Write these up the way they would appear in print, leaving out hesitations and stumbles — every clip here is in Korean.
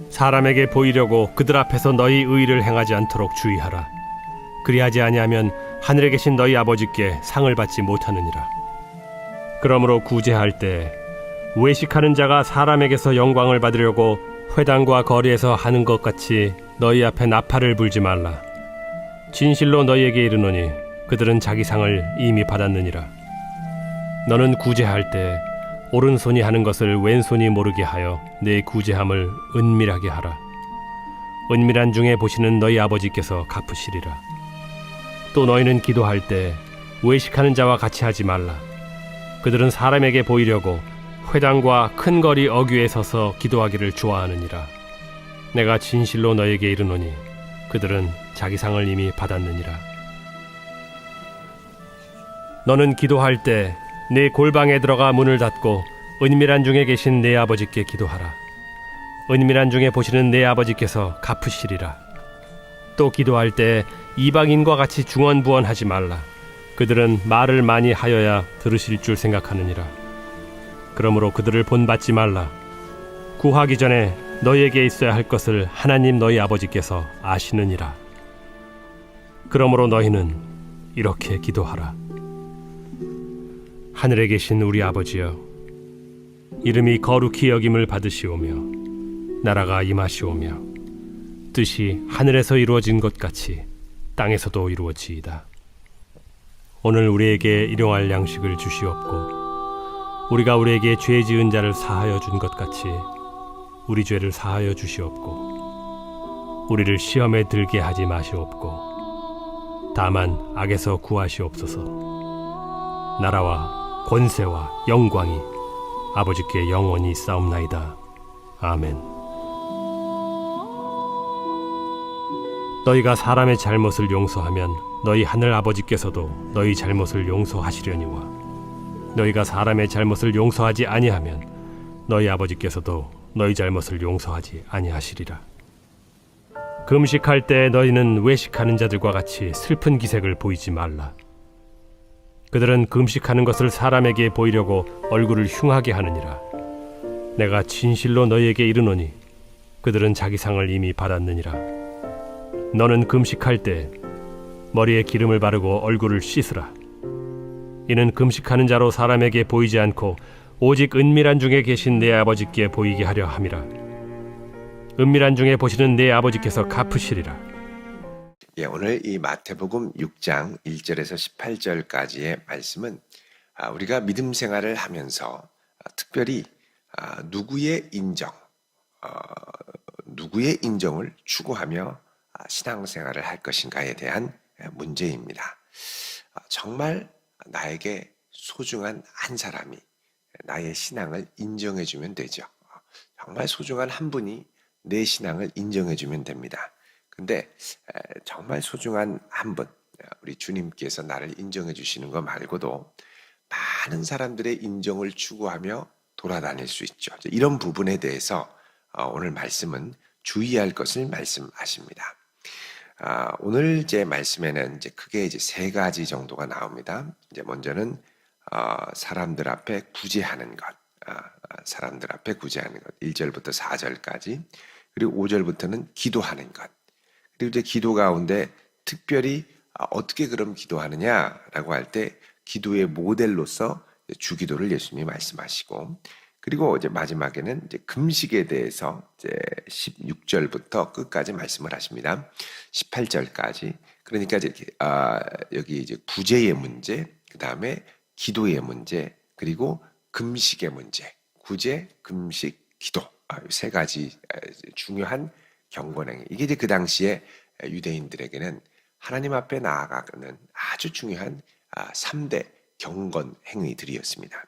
사람에게 보이려고 그들 앞에서 너희 의를 행하지 않도록 주의하라. 그리하지 아니하면 하늘에 계신 너희 아버지께 상을 받지 못하느니라. 그러므로 구제할 때 외식하는 자가 사람에게서 영광을 받으려고 회당과 거리에서 하는 것 같이 너희 앞에 나팔을 불지 말라. 진실로 너희에게 이르노니 그들은 자기 상을 이미 받았느니라. 너는 구제할 때 오른손이 하는 것을 왼손이 모르게 하여 내 구제함을 은밀하게 하라. 은밀한 중에 보시는 너희 아버지께서 갚으시리라. 또 너희는 기도할 때 외식하는 자와 같이 하지 말라. 그들은 사람에게 보이려고 회당과 큰 거리 어귀에 서서 기도하기를 좋아하느니라. 내가 진실로 너희에게 이르노니 그들은 자기 상을 이미 받았느니라. 너는 기도할 때 내 골방에 들어가 문을 닫고 은밀한 중에 계신 내 아버지께 기도하라. 은밀한 중에 보시는 내 아버지께서 갚으시리라. 또 기도할 때 이방인과 같이 중언부언하지 말라. 그들은 말을 많이 하여야 들으실 줄 생각하느니라. 그러므로 그들을 본받지 말라. 구하기 전에 너희에게 있어야 할 것을 하나님 너희 아버지께서 아시느니라. 그러므로 너희는 이렇게 기도하라. 하늘에 계신 우리 아버지여, 이름이 거룩히 여김을 받으시오며 나라가 임하시오며 뜻이 하늘에서 이루어진 것 같이 땅에서도 이루어지이다. 오늘 우리에게 일용할 양식을 주시옵고 우리가 우리에게 죄 지은 자를 사하여 준 것 같이 우리 죄를 사하여 주시옵고 우리를 시험에 들게 하지 마시옵고 다만 악에서 구하시옵소서. 나라와 권세와 영광이 아버지께 영원히 있사옵나이다. 아멘. 너희가 사람의 잘못을 용서하면 너희 하늘 아버지께서도 너희 잘못을 용서하시려니와 너희가 사람의 잘못을 용서하지 아니하면 너희 아버지께서도 너희 잘못을 용서하지 아니하시리라. 금식할 때 너희는 외식하는 자들과 같이 슬픈 기색을 보이지 말라. 그들은 금식하는 것을 사람에게 보이려고 얼굴을 흉하게 하느니라. 내가 진실로 너희에게 이르노니 그들은 자기 상을 이미 받았느니라. 너는 금식할 때 머리에 기름을 바르고 얼굴을 씻으라. 이는 금식하는 자로 사람에게 보이지 않고 오직 은밀한 중에 계신 내 아버지께 보이게 하려 함이라. 은밀한 중에 보시는 내 아버지께서 갚으시리라. 오늘 이 마태복음 6장 1절에서 18절까지의 말씀은 우리가 믿음 생활을 하면서 특별히 누구의 인정을 추구하며 신앙생활을 할 것인가에 대한 문제입니다. 정말 나에게 소중한 한 사람이 나의 신앙을 인정해주면 되죠. 정말 소중한 한 분이 내 신앙을 인정해주면 됩니다. 근데 정말 소중한 한 분, 우리 주님께서 나를 인정해 주시는 것 말고도 많은 사람들의 인정을 추구하며 돌아다닐 수 있죠. 이런 부분에 대해서 오늘 말씀은 주의할 것을 말씀하십니다. 오늘 제 말씀에는 크게 세 가지 정도가 나옵니다. 먼저는 사람들 앞에 구제하는 것, 1절부터 4절까지, 그리고 5절부터는 기도하는 것. 그리고 기도 가운데 특별히 어떻게 그럼 기도하느냐라고 할 때 기도의 모델로서 주기도를 예수님이 말씀하시고, 그리고 마지막에는 금식에 대해서 16절부터 끝까지 말씀을 하십니다. 18절까지. 그러니까 여기 구제의 문제, 그 다음에 기도의 문제, 그리고 금식의 문제, 구제, 금식, 기도, 세 가지 중요한 경건행위. 이게 그 당시에 유대인들에게는 하나님 앞에 나아가는 아주 중요한 3대 경건행위들이었습니다.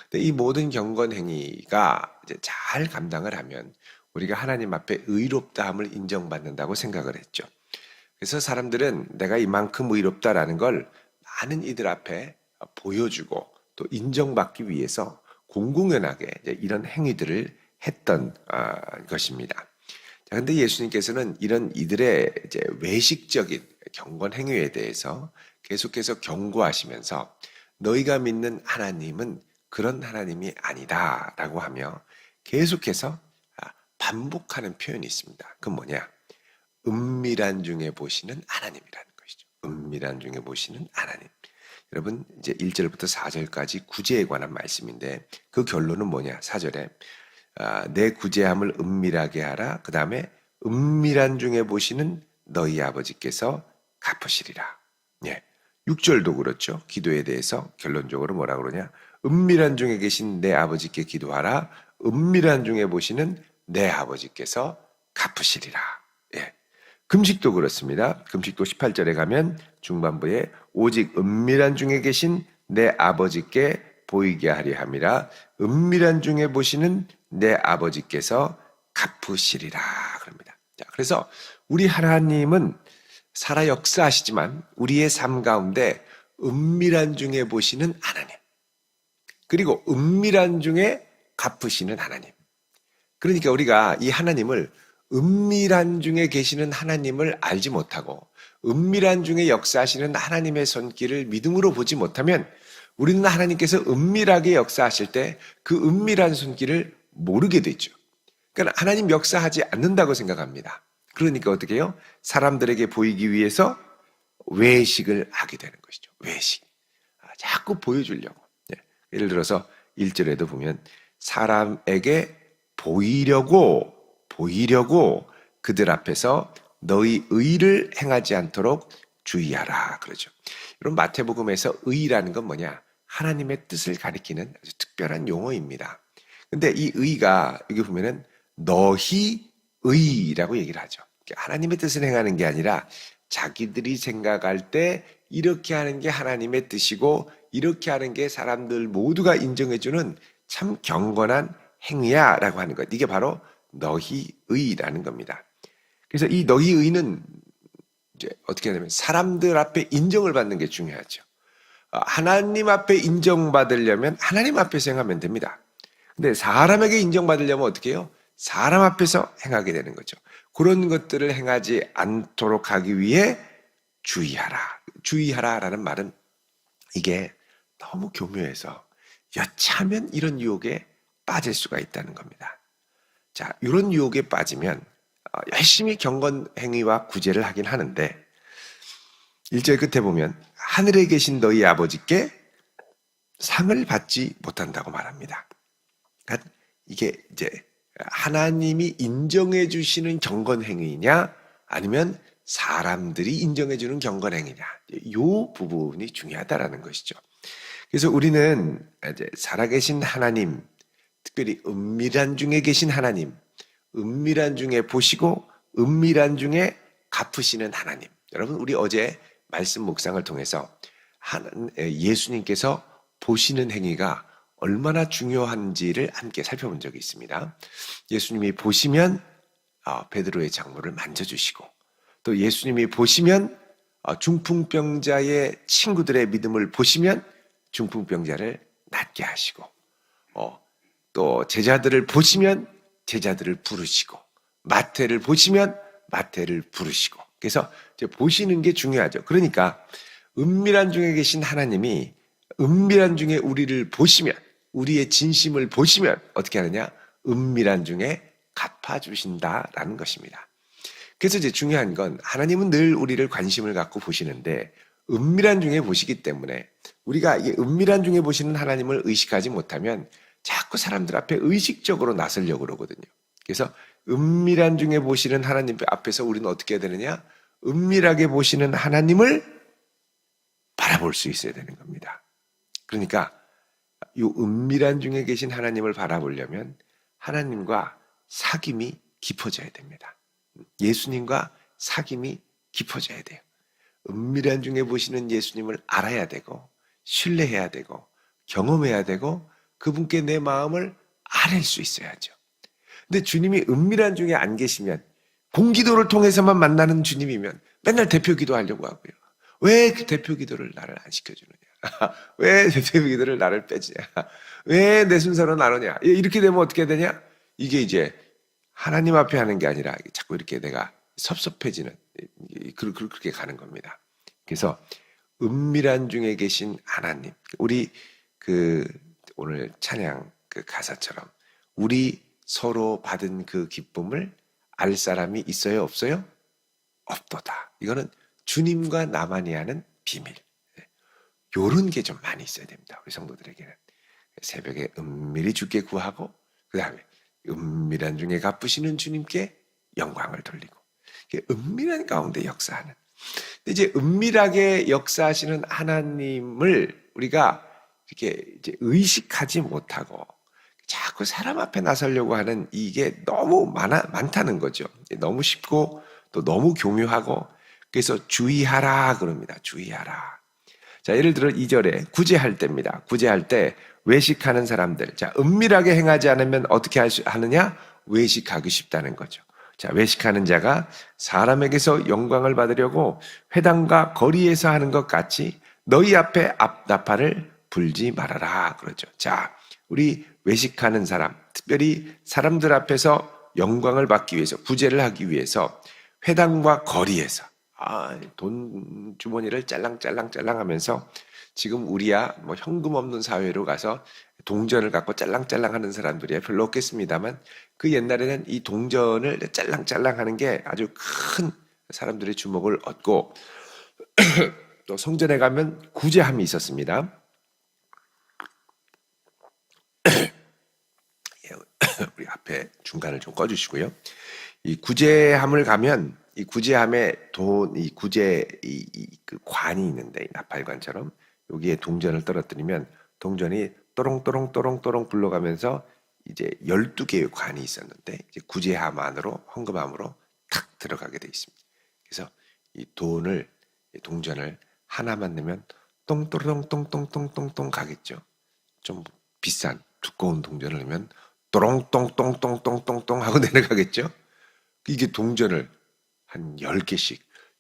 근데 이 모든 경건행위가 잘 감당을 하면 우리가 하나님 앞에 의롭다함을 인정받는다고 생각을 했죠. 그래서 사람들은 내가 이만큼 의롭다라는 걸 많은 이들 앞에 보여주고 또 인정받기 위해서 공공연하게 이런 행위들을 했던 것입니다. 그런데 예수님께서는 이런 이들의 외식적인 경건 행위에 대해서 계속해서 경고하시면서 너희가 믿는 하나님은 그런 하나님이 아니다라고 하며 계속해서 반복하는 표현이 있습니다. 그건 뭐냐? 은밀한 중에 보시는 하나님이라는 것이죠. 은밀한 중에 보시는 하나님. 여러분 이제 1절부터 4절까지 구제에 관한 말씀인데 그 결론은 뭐냐? 4절에 내 구제함을 은밀하게 하라. 그 다음에 은밀한 중에 보시는 너희 아버지께서 갚으시리라. 예. 6절도 그렇죠. 기도에 대해서 결론적으로 뭐라 그러냐? 은밀한 중에 계신 내 아버지께 기도하라. 은밀한 중에 보시는 내 아버지께서 갚으시리라. 예. 금식도 그렇습니다. 금식도 18절에 가면 중반부에 오직 은밀한 중에 계신 내 아버지께 보이게 하려 함이라. 은밀한 중에 보시는 내 아버지께서 갚으시리라 그럽니다. 자, 그래서 우리 하나님은 살아 역사하시지만 우리의 삶 가운데 은밀한 중에 보시는 하나님, 그리고 은밀한 중에 갚으시는 하나님. 그러니까 우리가 이 하나님을 은밀한 중에 계시는 하나님을 알지 못하고 은밀한 중에 역사하시는 하나님의 손길을 믿음으로 보지 못하면 우리는 하나님께서 은밀하게 역사하실 때 그 은밀한 손길을 모르게 되죠. 그러니까 하나님 역사하지 않는다고 생각합니다. 그러니까 어떻게 해요? 사람들에게 보이기 위해서 외식을 하게 되는 것이죠. 외식. 자꾸 보여주려고. 예를 들어서 1절에도 보면 사람에게 보이려고 그들 앞에서 너희 의를 행하지 않도록 주의하라 그러죠. 여러분 마태복음에서 의라는 건 뭐냐? 하나님의 뜻을 가리키는 아주 특별한 용어입니다. 근데 이 의가 여기 보면은 너희 의라고 얘기를 하죠. 하나님의 뜻을 행하는 게 아니라 자기들이 생각할 때 이렇게 하는 게 하나님의 뜻이고 이렇게 하는 게 사람들 모두가 인정해주는 참 경건한 행위야 라고 하는 것. 이게 바로 너희 의라는 겁니다. 그래서 이 너희 의는 이제 어떻게 하냐면 사람들 앞에 인정을 받는 게 중요하죠. 하나님 앞에 인정받으려면 하나님 앞에서 행하면 됩니다. 근데 사람에게 인정받으려면 어떻게 해요? 사람 앞에서 행하게 되는 거죠. 그런 것들을 행하지 않도록 하기 위해 주의하라. 주의하라라는 말은 이게 너무 교묘해서 여차하면 이런 유혹에 빠질 수가 있다는 겁니다. 자, 이런 유혹에 빠지면 열심히 경건 행위와 구제를 하긴 하는데 1절 끝에 보면 하늘에 계신 너희 아버지께 상을 받지 못한다고 말합니다. 그러니까 이게 이제 하나님이 인정해 주시는 경건 행위냐 아니면 사람들이 인정해 주는 경건 행위냐 이 부분이 중요하다라는 것이죠. 그래서 우리는 이제 살아계신 하나님, 특별히 은밀한 중에 계신 하나님, 은밀한 중에 보시고 은밀한 중에 갚으시는 하나님. 여러분 우리 어제 말씀 묵상을 통해서 예수님께서 보시는 행위가 얼마나 중요한지를 함께 살펴본 적이 있습니다. 예수님이 보시면 베드로의 장모를 만져주시고 또 예수님이 보시면 중풍병자의 친구들의 믿음을 보시면 중풍병자를 낫게 하시고 또 제자들을 보시면 제자들을 부르시고 마태를 보시면 마태를 부르시고 그래서 이제 보시는 게 중요하죠. 그러니까 은밀한 중에 계신 하나님이 은밀한 중에 우리를 보시면 우리의 진심을 보시면 어떻게 하느냐? 은밀한 중에 갚아주신다라는 것입니다. 그래서 이제 중요한 건 하나님은 늘 우리를 관심을 갖고 보시는데 은밀한 중에 보시기 때문에 우리가 이 은밀한 중에 보시는 하나님을 의식하지 못하면 자꾸 사람들 앞에 의식적으로 나서려고 그러거든요. 그래서 은밀한 중에 보시는 하나님 앞에서 우리는 어떻게 해야 되느냐? 은밀하게 보시는 하나님을 바라볼 수 있어야 되는 겁니다. 그러니까 이 은밀한 중에 계신 하나님을 바라보려면 하나님과 사귐이 깊어져야 됩니다. 예수님과 사귐이 깊어져야 돼요. 은밀한 중에 보시는 예수님을 알아야 되고 신뢰해야 되고 경험해야 되고 그분께 내 마음을 아릴 수 있어야죠. 근데 주님이 은밀한 중에 안 계시면 공기도를 통해서만 만나는 주님이면 맨날 대표 기도하려고 하고요. 왜 그 대표 기도를 나를 안 시켜주느냐? 왜 대표 기도를 나를 빼주냐? 왜 내 순서로 안 오냐? 이렇게 되면 어떻게 되냐? 이게 이제 하나님 앞에 하는 게 아니라 자꾸 이렇게 내가 섭섭해지는 그렇게 가는 겁니다. 그래서 은밀한 중에 계신 하나님, 우리 오늘 찬양 가사처럼 우리 서로 받은 그 기쁨을 알 사람이 있어요, 없어요? 없도다. 이거는 주님과 나만이 아는 비밀. 요런 게 좀 많이 있어야 됩니다. 우리 성도들에게는. 새벽에 은밀히 주께 구하고 그 다음에 은밀한 중에 갚으시는 주님께 영광을 돌리고 은밀한 가운데 역사하는. 근데 이제 은밀하게 역사하시는 하나님을 우리가 이렇게 이제 의식하지 못하고 자꾸 사람 앞에 나서려고 하는 이게 너무 많다는 거죠. 너무 쉽고 또 너무 교묘하고 그래서 주의하라 그럽니다. 주의하라. 자, 예를 들어 2절에 구제할 때입니다. 구제할 때 외식하는 사람들. 자, 은밀하게 행하지 않으면 어떻게 하느냐? 외식하기 쉽다는 거죠. 자, 외식하는 자가 사람에게서 영광을 받으려고 회당과 거리에서 하는 것 같이 너희 앞에 앞나팔을 불지 말아라. 그러죠. 자, 우리 외식하는 사람, 특별히 사람들 앞에서 영광을 받기 위해서, 구제를 하기 위해서 회당과 거리에서 돈 주머니를 짤랑짤랑 하면서 지금 우리야 뭐 현금 없는 사회로 가서 동전을 갖고 짤랑짤랑 하는 사람들이 별로 없겠습니다만 그 옛날에는 이 동전을 짤랑짤랑 하는 게 아주 큰 사람들의 주목을 얻고 또 성전에 가면 구제함이 있었습니다. 우리 앞에 중간을 좀 꺼주시고요. 이 구제함을 가면 이 구제함에 이 구제 그 관이 있는데 이 나팔관처럼 여기에 동전을 떨어뜨리면 동전이 또롱또롱또롱또롱 굴러가면서 이제 12개의 관이 있었는데 이제 구제함 안으로 헌금함으로 탁 들어가게 돼 있습니다. 그래서 이 돈을 이 동전을 하나만 넣으면 똥또롱똥똥똥똥똥 가겠죠. 좀 비싼 두꺼운 동전을 넣으면 또롱똥똥똥똥똥똥 하고 내려가겠죠. 이게 동전을 한 10개씩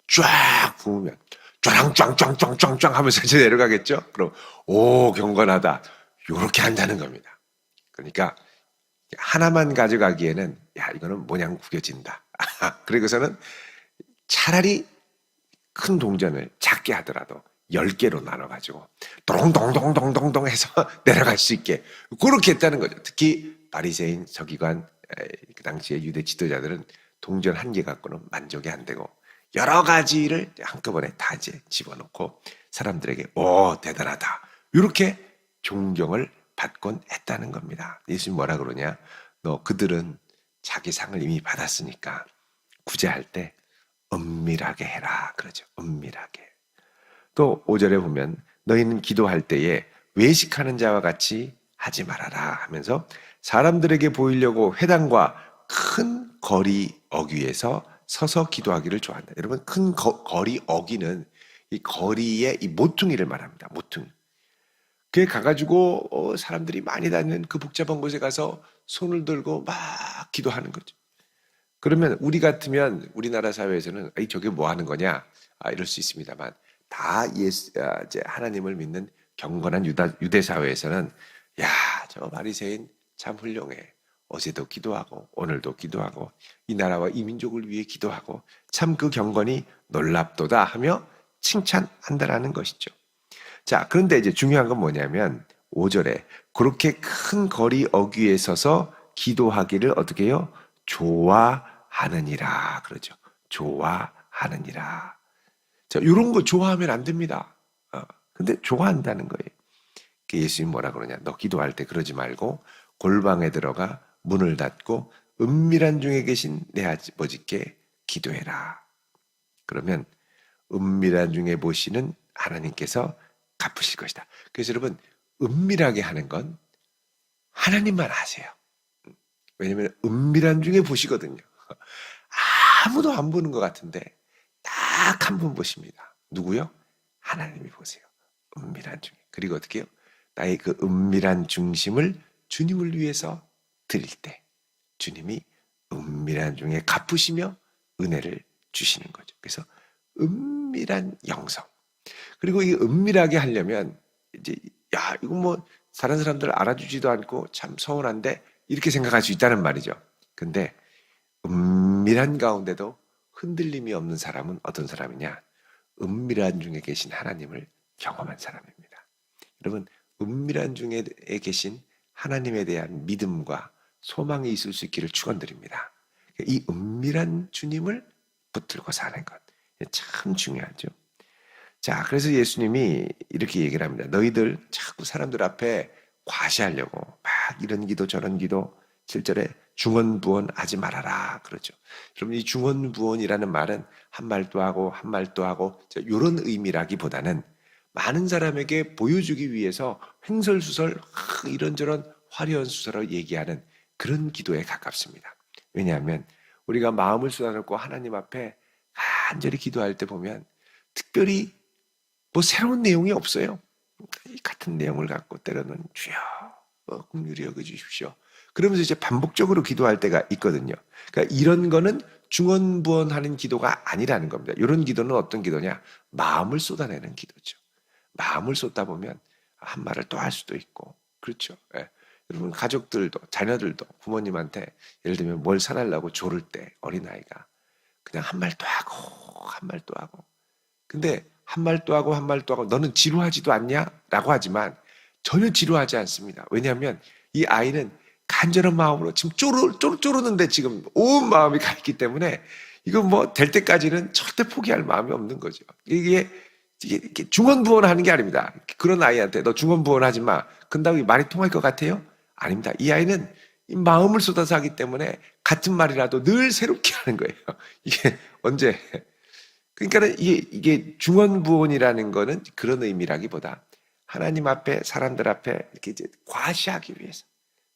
쫙 부으면 쫙짱짱짱짱짱 하면서 이제 내려가겠죠. 그럼 오 경건하다. 요렇게 한다는 겁니다. 그러니까 하나만 가져가기에는 야 이거는 모양 구겨진다. 그리고서는 차라리 큰 동전을 작게 하더라도 10개로 나눠가지고 동동동동동동 해서 내려갈 수 있게 그렇게 했다는 거죠. 특히 바리새인 서기관 그 당시에 유대 지도자들은 동전 한 개 갖고는 만족이 안 되고 여러 가지를 한꺼번에 다 이제 집어넣고 사람들에게 오 대단하다 이렇게 존경을 받곤 했다는 겁니다. 예수님 뭐라 그러냐? 너 그들은 자기 상을 이미 받았으니까 구제할 때 은밀하게 해라 그러죠. 은밀하게. 또 5절에 보면 너희는 기도할 때에 외식하는 자와 같이 하지 말아라 하면서 사람들에게 보이려고 회당과 큰 거리 어귀에서 서서 기도하기를 좋아한다. 여러분 큰 거리 어귀는 이 거리의 이 모퉁이를 말합니다. 모퉁이. 그에 가가지고 사람들이 많이 다니는 그 복잡한 곳에 가서 손을 들고 막 기도하는 거죠. 그러면 우리 같으면 우리나라 사회에서는 저게 뭐 하는 거냐 이럴 수 있습니다만 다 이제 하나님을 믿는 경건한 유대 사회에서는 야, 저 바리새인 참 훌륭해. 어제도 기도하고 오늘도 기도하고 이 나라와 이 민족을 위해 기도하고 참 그 경건이 놀랍도다 하며 칭찬한다라는 것이죠. 자, 그런데 이제 중요한 건 뭐냐면 5절에 그렇게 큰 거리 어귀에 서서 기도하기를 어떻게 해요? 좋아하느니라 그러죠. 좋아하느니라. 자, 이런 거 좋아하면 안 됩니다. 근데 좋아한다는 거예요. 예수님 뭐라 그러냐? 너 기도할 때 그러지 말고 골방에 들어가 문을 닫고 은밀한 중에 계신 내 아버지께 기도해라. 그러면 은밀한 중에 보시는 하나님께서 갚으실 것이다. 그래서 여러분 은밀하게 하는 건 하나님만 아세요. 왜냐하면 은밀한 중에 보시거든요. 아무도 안 보는 것 같은데 딱 한 분 보십니다. 누구요? 하나님이 보세요. 은밀한 중에. 그리고 어떻게 해요? 나의 그 은밀한 중심을 주님을 위해서 드릴 때 주님이 은밀한 중에 갚으시며 은혜를 주시는 거죠. 그래서 은밀한 영성. 그리고 이 은밀하게 하려면 이제 야 이거 뭐 다른 사람들 알아주지도 않고 참 서운한데 이렇게 생각할 수 있다는 말이죠. 근데 은밀한 가운데도 흔들림이 없는 사람은 어떤 사람이냐? 은밀한 중에 계신 하나님을 경험한 사람입니다. 여러분 은밀한 중에 계신 하나님에 대한 믿음과 소망이 있을 수 있기를 축원드립니다. 이 은밀한 주님을 붙들고 사는 것 참 중요하죠. 자, 그래서 예수님이 이렇게 얘기를 합니다. 너희들 자꾸 사람들 앞에 과시하려고 막 이런 기도 저런 기도 7절에 중언부언하지 말아라 그러죠. 여러분 이 중언부언이라는 말은 한 말도 하고 한 말도 하고 이런 의미라기보다는 많은 사람에게 보여주기 위해서 횡설수설 이런저런 화려한 수설을 얘기하는 그런 기도에 가깝습니다. 왜냐하면 우리가 마음을 쏟아놓고 하나님 앞에 간절히 기도할 때 보면 특별히 뭐 새로운 내용이 없어요. 같은 내용을 갖고 때로는 주여 긍휼히 여겨주십시오. 그러면서 이제 반복적으로 기도할 때가 있거든요. 그러니까 이런 거는 중언부언하는 기도가 아니라는 겁니다. 이런 기도는 어떤 기도냐? 마음을 쏟아내는 기도죠. 마음을 쏟다 보면 한 말을 또 할 수도 있고 그렇죠. 예. 여러분 가족들도 자녀들도 부모님한테 예를 들면 뭘 사달라고 조를 때 어린아이가 그냥 한 말 또 하고 한 말 또 하고 근데 한 말 또 하고 한 말 또 하고 너는 지루하지도 않냐? 라고 하지만 전혀 지루하지 않습니다. 왜냐하면 이 아이는 간절한 마음으로 지금 쪼르는데 지금 온 마음이 가 있기 때문에 이거 뭐 될 때까지는 절대 포기할 마음이 없는 거죠. 이게 중언부언하는 게 아닙니다. 그런 아이한테 너 중언부언하지 마. 그런다고 말이 통할 것 같아요? 아닙니다. 이 아이는 이 마음을 쏟아서 하기 때문에 같은 말이라도 늘 새롭게 하는 거예요. 이게 언제? 그러니까 이게 중언부언이라는 거는 그런 의미라기보다 하나님 앞에 사람들 앞에 이렇게 이제 과시하기 위해서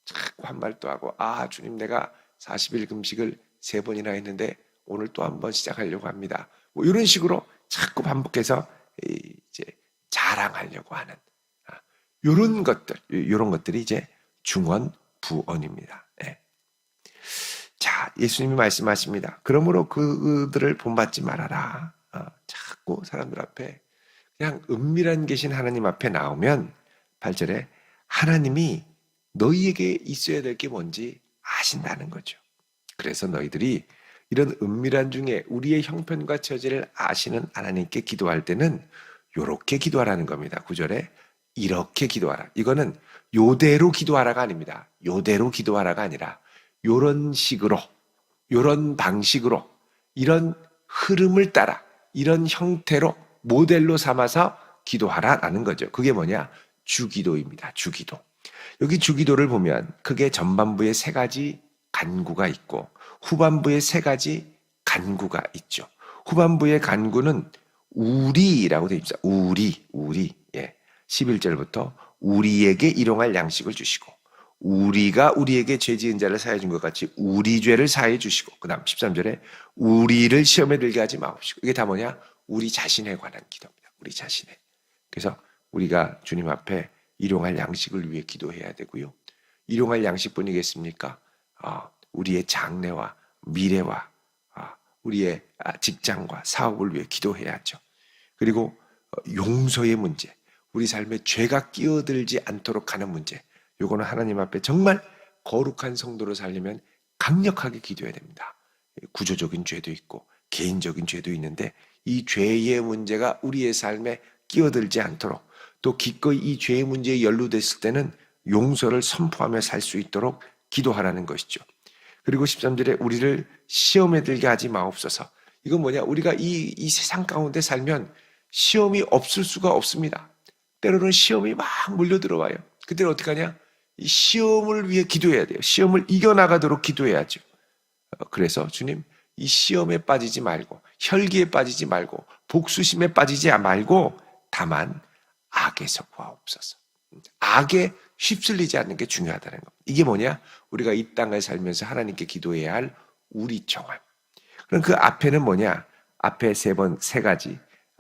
자꾸 한 말도 하고 주님 내가 40일 금식을 3번이나 했는데 오늘 또 한 번 시작하려고 합니다. 뭐 이런 식으로 자꾸 반복해서 이제 자랑하려고 하는 이런 것들이 이제 중언부언입니다. 예. 자, 예수님이 말씀하십니다. 그러므로 그들을 본받지 말아라. 자꾸 사람들 앞에 그냥 은밀한 계신 하나님 앞에 나오면 8절에 하나님이 너희에게 있어야 될 게 뭔지 아신다는 거죠. 그래서 너희들이 이런 은밀한 중에 우리의 형편과 처지를 아시는 하나님께 기도할 때는 요렇게 기도하라는 겁니다. 9절에 이렇게 기도하라. 이거는 요대로 기도하라가 아닙니다. 요대로 기도하라가 아니라 요런 식으로, 요런 방식으로, 이런 흐름을 따라, 이런 형태로 모델로 삼아서 기도하라라는 거죠. 그게 뭐냐? 주기도입니다. 주기도. 여기 주기도를 보면 크게 전반부에 3가지 간구가 있고 후반부에 3가지 간구가 있죠. 후반부의 간구는 우리라고 되어 있습니다. 우리. 예. 11절부터 우리에게 일용할 양식을 주시고 우리가 우리에게 죄 지은 자를 사해 준 것 같이 우리 죄를 사해 주시고 그다음 13절에 우리를 시험에 들게 하지 마옵시고 이게 다 뭐냐? 우리 자신에 관한 기도입니다. 우리 자신에. 그래서 우리가 주님 앞에 일용할 양식을 위해 기도해야 되고요. 일용할 양식뿐이겠습니까? 우리의 장래와 미래와 우리의 직장과 사업을 위해 기도해야죠. 그리고 용서의 문제, 우리 삶에 죄가 끼어들지 않도록 하는 문제, 요거는 하나님 앞에 정말 거룩한 성도로 살려면 강력하게 기도해야 됩니다. 구조적인 죄도 있고 개인적인 죄도 있는데 이 죄의 문제가 우리의 삶에 끼어들지 않도록 또 기꺼이 이 죄의 문제에 연루됐을 때는 용서를 선포하며 살 수 있도록 기도하라는 것이죠. 그리고 13절에 우리를 시험에 들게 하지 마옵소서. 이건 뭐냐? 우리가 이 세상 가운데 살면 시험이 없을 수가 없습니다. 때로는 시험이 막 몰려들어와요. 그때는 어떻게 하냐? 이 시험을 위해 기도해야 돼요. 시험을 이겨나가도록 기도해야죠. 그래서 주님 이 시험에 빠지지 말고 혈기에 빠지지 말고 복수심에 빠지지 말고 다만 악에서 구하옵소서. 악에 휩쓸리지 않는 게 중요하다는 겁니다. 이게 뭐냐? 우리가 이 땅을 살면서 하나님께 기도해야 할 우리 정함. 그럼 그 앞에는 뭐냐? 앞에 3가지.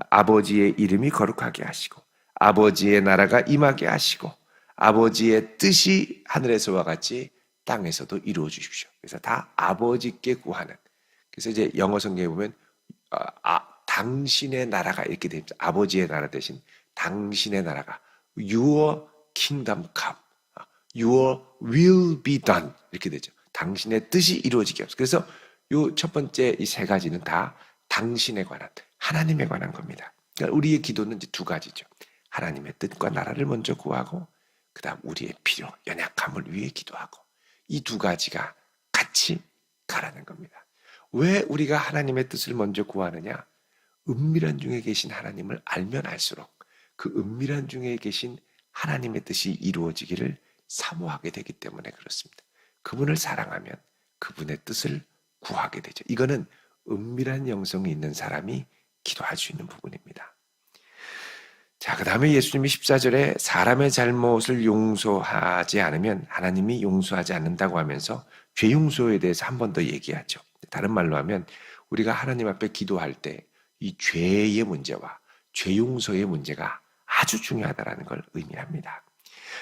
아버지의 이름이 거룩하게 하시고 아버지의 나라가 임하게 하시고 아버지의 뜻이 하늘에서와 같이 땅에서도 이루어 주십시오. 그래서 다 아버지께 구하는. 그래서 이제 영어 성경에 보면 당신의 나라가 이렇게 됩니다. 아버지의 나라 대신 당신의 나라가 Your kingdom come, Your will be done 이렇게 되죠. 당신의 뜻이 이루어지게 하소서. 그래서 요 첫 번째 이 3가지는 다 당신에 관한 하나님에 관한 겁니다. 그러니까 우리의 기도는 이제 2가지죠. 하나님의 뜻과 나라를 먼저 구하고 그다음 우리의 필요, 연약함을 위해 기도하고 이 두 가지가 같이 가라는 겁니다. 왜 우리가 하나님의 뜻을 먼저 구하느냐? 은밀한 중에 계신 하나님을 알면 알수록 그 은밀한 중에 계신 하나님의 뜻이 이루어지기를 사모하게 되기 때문에 그렇습니다. 그분을 사랑하면 그분의 뜻을 구하게 되죠. 이거는 은밀한 영성이 있는 사람이 기도할 수 있는 부분입니다. 자, 그 다음에 예수님이 14절에 사람의 잘못을 용서하지 않으면 하나님이 용서하지 않는다고 하면서 죄 용서에 대해서 한 번 더 얘기하죠. 다른 말로 하면 우리가 하나님 앞에 기도할 때 이 죄의 문제와 죄 용서의 문제가 아주 중요하다는 걸 의미합니다.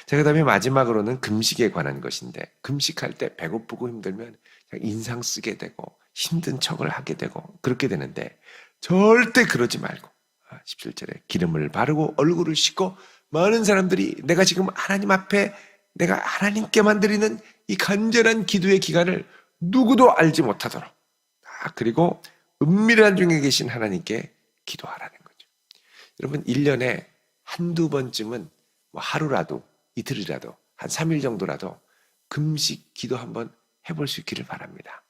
자, 그 다음에 마지막으로는 금식에 관한 것인데, 금식할 때 배고프고 힘들면 그냥 인상 쓰게 되고 힘든 척을 하게 되고 그렇게 되는데, 절대 그러지 말고 17절에 기름을 바르고 얼굴을 씻고 많은 사람들이 내가 지금 하나님 앞에 내가 하나님께만 드리는 이 간절한 기도의 기간을 누구도 알지 못하도록, 그리고 은밀한 중에 계신 하나님께 기도하라는 거죠. 여러분, 1년에 한두 번쯤은 뭐 하루라도 이틀이라도 한 3일 정도라도 금식 기도 한번 해볼 수 있기를 바랍니다.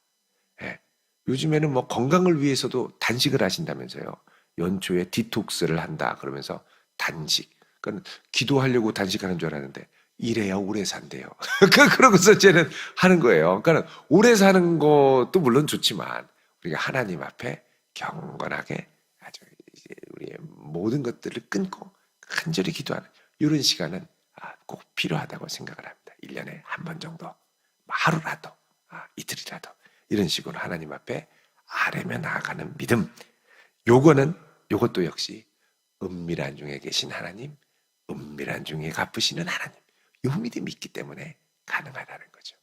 예. 요즘에는 뭐 건강을 위해서도 단식을 하신다면서요. 연초에 디톡스를 한다 그러면서 단식. 그러니까 기도하려고 단식하는 줄 알았는데 이래야 오래 산대요. 그러고서 쟤는 하는 거예요. 그러니까 오래 사는 것도 물론 좋지만 우리가 하나님 앞에 경건하게 아주 우리의 모든 것들을 끊고 간절히 기도하는 이런 시간은 꼭 필요하다고 생각을 합니다. 1년에 한 번 정도, 하루라도, 이틀이라도 이런 식으로 하나님 앞에 아뢰며 나아가는 믿음. 요것도 역시 은밀한 중에 계신 하나님, 은밀한 중에 갚으시는 하나님, 요 믿음이 있기 때문에 가능하다는 거죠.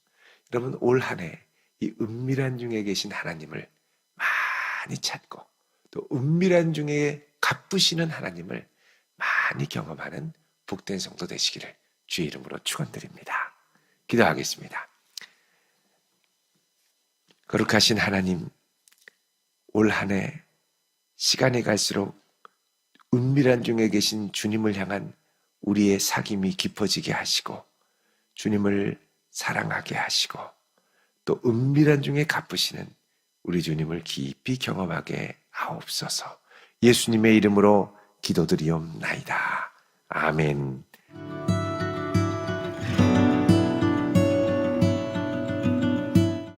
여러분, 올 한 해 이 은밀한 중에 계신 하나님을 많이 찾고 또 은밀한 중에 갚으시는 하나님을 많이 경험하는 복된 성도 되시기를 주의 이름으로 축원드립니다. 기도하겠습니다. 거룩하신 하나님, 올 한 해 시간이 갈수록 은밀한 중에 계신 주님을 향한 우리의 사귐이 깊어지게 하시고 주님을 사랑하게 하시고 또 은밀한 중에 갚으시는 우리 주님을 깊이 경험하게 하옵소서. 예수님의 이름으로 기도드리옵나이다. 아멘.